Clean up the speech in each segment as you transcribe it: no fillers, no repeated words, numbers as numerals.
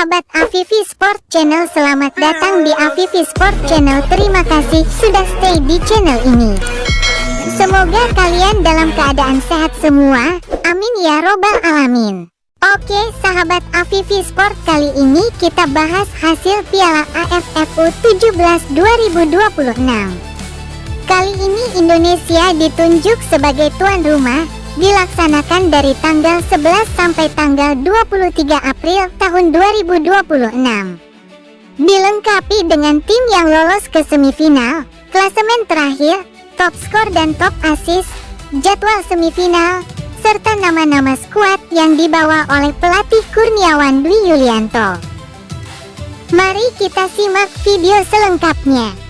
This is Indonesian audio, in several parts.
Sahabat Afifi Sport Channel, selamat datang di Afifi Sport Channel. Terima kasih sudah stay di channel ini. Semoga kalian dalam keadaan sehat semua. Amin ya robbal alamin. Oke sahabat Afifi Sport, kali ini kita bahas hasil Piala AFF U17 2026. Kali ini Indonesia ditunjuk sebagai tuan rumah, dilaksanakan dari tanggal 11 sampai tanggal 23 April tahun 2026. Dilengkapi dengan tim yang lolos ke semifinal, klasemen terakhir, top skor dan top assist, jadwal semifinal, serta nama-nama skuad yang dibawa oleh pelatih Kurniawan Dwi Yulianto. Mari kita simak video selengkapnya.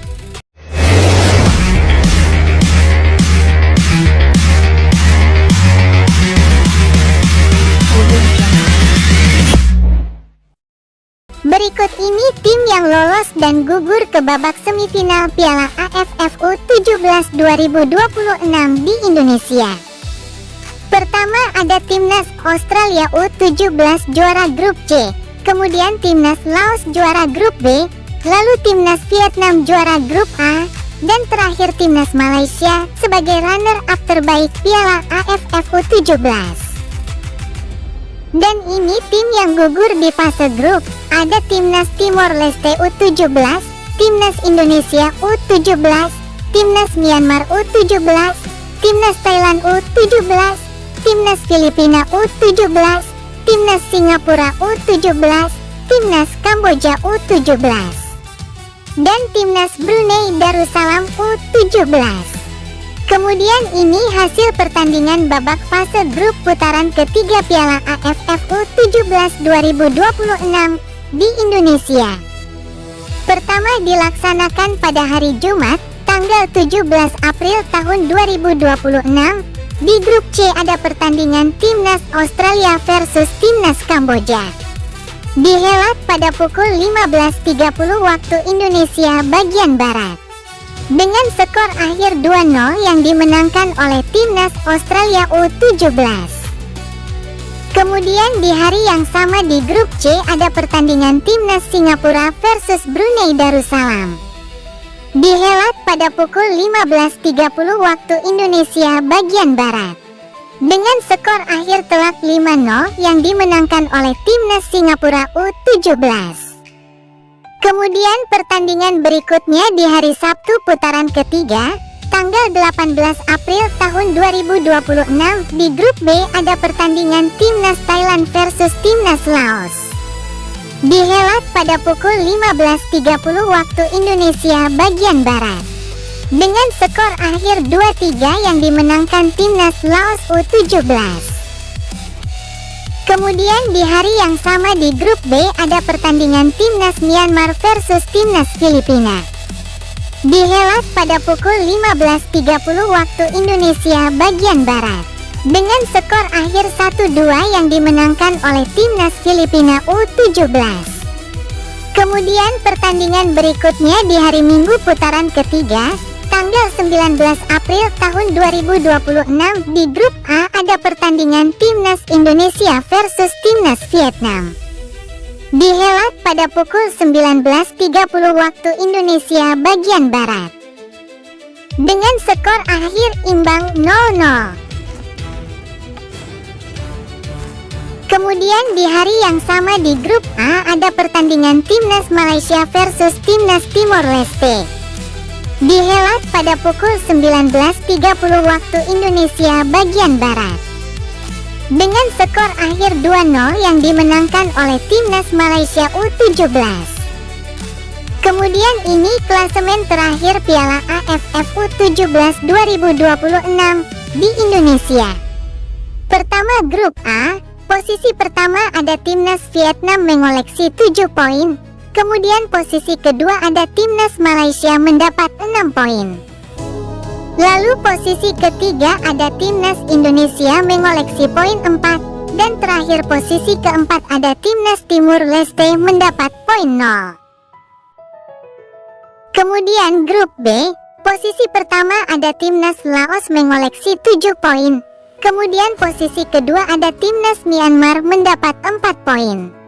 Berikut ini tim yang lolos dan gugur ke babak semifinal Piala AFF U17 2026 di Indonesia. Pertama ada Timnas Australia U17 juara grup C, kemudian Timnas Laos juara grup B, lalu Timnas Vietnam juara grup A, dan terakhir Timnas Malaysia sebagai runner-up terbaik Piala AFF U17. Dan ini tim yang gugur di fase grup. Ada Timnas Timor Leste U17, Timnas Indonesia U17, Timnas Myanmar U17, Timnas Thailand U17, Timnas Filipina U17, Timnas Singapura U17, Timnas Kamboja U17, dan Timnas Brunei Darussalam U17. Kemudian ini hasil pertandingan babak fase grup putaran ketiga Piala AFF U17 2026 di Indonesia. Pertama dilaksanakan pada hari Jumat, tanggal 17 April tahun 2026. Di grup C ada pertandingan Timnas Australia versus Timnas Kamboja. Dihelat pada pukul 15.30 waktu Indonesia bagian Barat. Dengan skor akhir 2-0 yang dimenangkan oleh Timnas Australia U17. Kemudian di hari yang sama di grup C ada pertandingan Timnas Singapura versus Brunei Darussalam. Dihelat pada pukul 15.30 waktu Indonesia bagian Barat. Dengan skor akhir telak 5-0 yang dimenangkan oleh Timnas Singapura U17. Kemudian pertandingan berikutnya di hari Sabtu putaran ketiga, tanggal 18 April tahun 2026 di grup B ada pertandingan Timnas Thailand versus Timnas Laos. Dihelat pada pukul 15.30 waktu Indonesia bagian Barat. Dengan skor akhir 2-3 yang dimenangkan Timnas Laos U17. Kemudian di hari yang sama di grup B ada pertandingan Timnas Myanmar versus Timnas Filipina. Dihelat pada pukul 15.30 waktu Indonesia bagian Barat. Dengan skor akhir 1-2 yang dimenangkan oleh Timnas Filipina U17. Kemudian pertandingan berikutnya di hari Minggu putaran ketiga, tanggal 19 April tahun 2026 di grup A ada pertandingan Timnas Indonesia versus Timnas Vietnam. Dihelat pada pukul 19.30 waktu Indonesia bagian Barat. Dengan skor akhir imbang 0-0. Kemudian di hari yang sama di grup A ada pertandingan Timnas Malaysia versus Timnas Timor Leste. Dihelat pada pukul 19.30 waktu Indonesia bagian Barat. Dengan skor akhir 2-0 yang dimenangkan oleh Timnas Malaysia U17. Kemudian ini klasemen terakhir Piala AFF U17 2026 di Indonesia. Pertama grup A, posisi pertama ada Timnas Vietnam mengoleksi 7 poin. Kemudian posisi kedua ada Timnas Malaysia mendapat 6 poin. Lalu posisi ketiga ada Timnas Indonesia mengoleksi poin 4. Dan terakhir posisi keempat ada Timnas Timur Leste mendapat poin 0. Kemudian grup B, posisi pertama ada Timnas Laos mengoleksi 7 poin. Kemudian posisi kedua ada Timnas Myanmar mendapat 4 poin.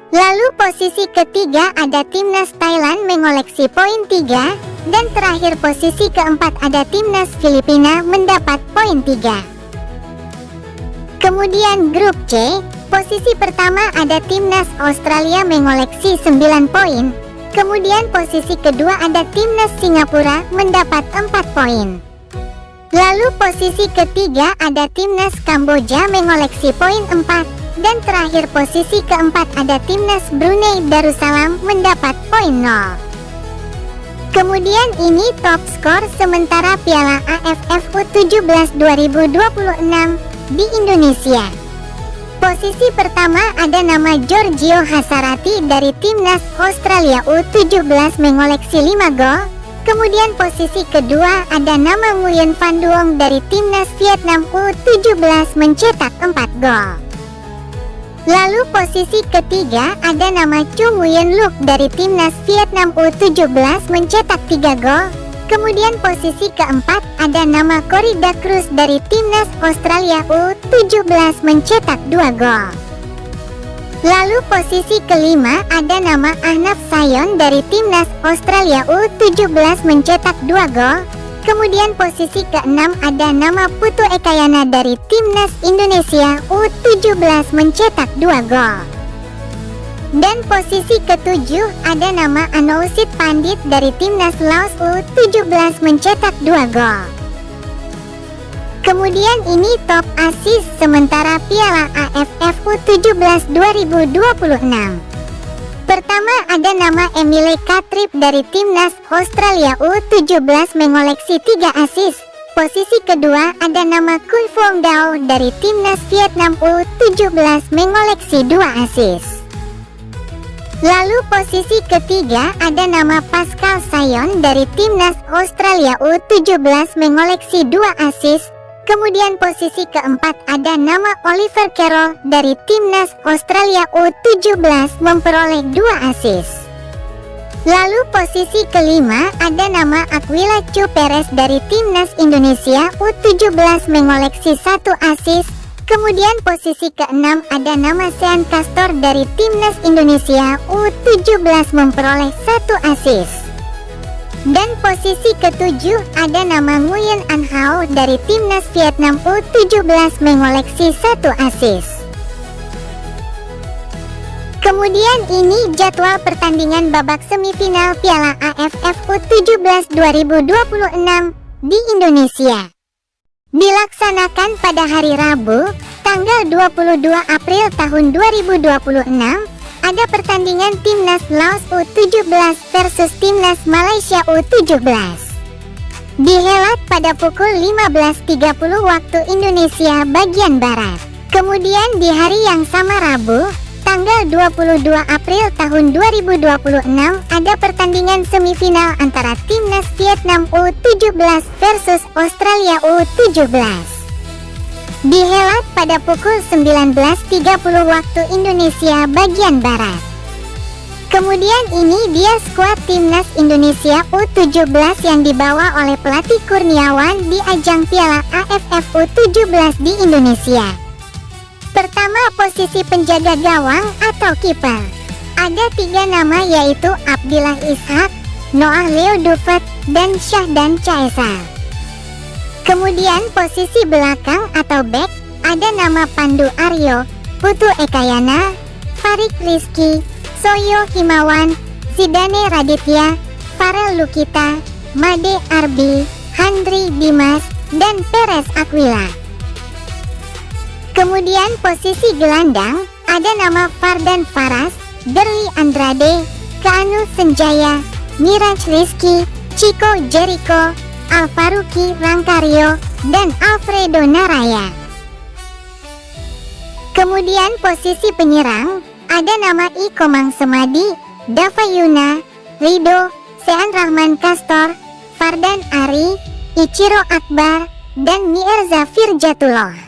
Lalu posisi ketiga ada timnas Thailand mengoleksi poin 3, dan terakhir posisi keempat ada timnas Filipina mendapat poin 3. Kemudian grup C, posisi pertama ada timnas Australia mengoleksi 9 poin, kemudian posisi kedua ada timnas Singapura mendapat 4 poin. Lalu posisi ketiga ada timnas Kamboja mengoleksi poin 4, dan terakhir posisi keempat ada timnas Brunei Darussalam mendapat poin 0. Kemudian ini top skor sementara Piala AFF U17 2026 di Indonesia. Posisi pertama ada nama Giorgio Hasarati dari timnas Australia U17 mengoleksi 5 gol. Kemudian posisi kedua ada nama Nguyen Van Duong dari timnas Vietnam U17 mencetak 4 gol. Lalu posisi ketiga ada nama Chung Nguyen Look dari timnas Vietnam U17 mencetak 3 gol. Kemudian posisi keempat ada nama Corrida Cruz dari timnas Australia U17 mencetak 2 gol. Lalu posisi kelima ada nama Ahnaf Sayon dari timnas Australia U17 mencetak 2 gol. Kemudian posisi keenam ada nama Putu Ekayana dari timnas Indonesia U17 mencetak 2 gol. Dan posisi ketujuh ada nama Anoushid Pandit dari timnas Laos U17 mencetak 2 gol. Kemudian ini top assist sementara Piala AFF U17 2026. Pertama ada nama Emile Katrip dari timnas Australia U17 mengoleksi 3 assist. Posisi kedua ada nama Kui Phong Dao dari timnas Vietnam U17 mengoleksi 2 assist. Lalu posisi ketiga ada nama Pascal Sayon dari timnas Australia U17 mengoleksi 2 assist. Kemudian posisi keempat ada nama Oliver Carroll dari timnas Australia U17 memperoleh 2 assist. Lalu posisi kelima ada nama Aquila Chu Perez dari timnas Indonesia U17 mengoleksi 1 assist. Kemudian posisi keenam ada nama Sean Castor dari timnas Indonesia U17 memperoleh 1 assist. Dan posisi ketujuh ada nama Nguyen An Hao dari timnas Vietnam U17 mengoleksi 1 assist. Kemudian ini jadwal pertandingan babak semifinal Piala AFF U17 2026 di Indonesia. Dilaksanakan pada hari Rabu, tanggal 22 April tahun 2026. Ada pertandingan timnas Laos U17 versus timnas Malaysia U17. Dihelat pada pukul 15.30 waktu Indonesia bagian Barat. Kemudian di hari yang sama Rabu, tanggal 22 April tahun 2026 ada pertandingan semifinal antara timnas Vietnam U17 versus Australia U17. Dihelat pada pukul 19.30 waktu Indonesia bagian Barat. Kemudian ini dia skuad timnas Indonesia U17 yang dibawa oleh pelatih Kurniawan di ajang Piala AFF U17 di Indonesia. Pertama, posisi penjaga gawang atau kiper. Ada 3 nama yaitu Abdillah Ishak, Noah Leo Dufet, dan Syahdan Caesar. Kemudian posisi belakang atau back ada nama Pandu Aryo, Putu Ekayana, Farid Rizky, Soyo Himawan, Zidane Raditya, Farel Lukita, Made Arbi, Handri Dimas, dan Perez Aquila. Kemudian posisi gelandang ada nama Fardan Faras, Derli Andrade, Keanu Senjaya, Miraj Rizky, Chico Jericho, Alvaruki Rangkario, dan Alfredo Naraya. Kemudian posisi penyerang ada nama Ikomang Semadi, Dava Yuna, Rido, Sean Rahman Kastor, Fardan Ari, Ichiro Akbar, dan Mirza Firjatullah.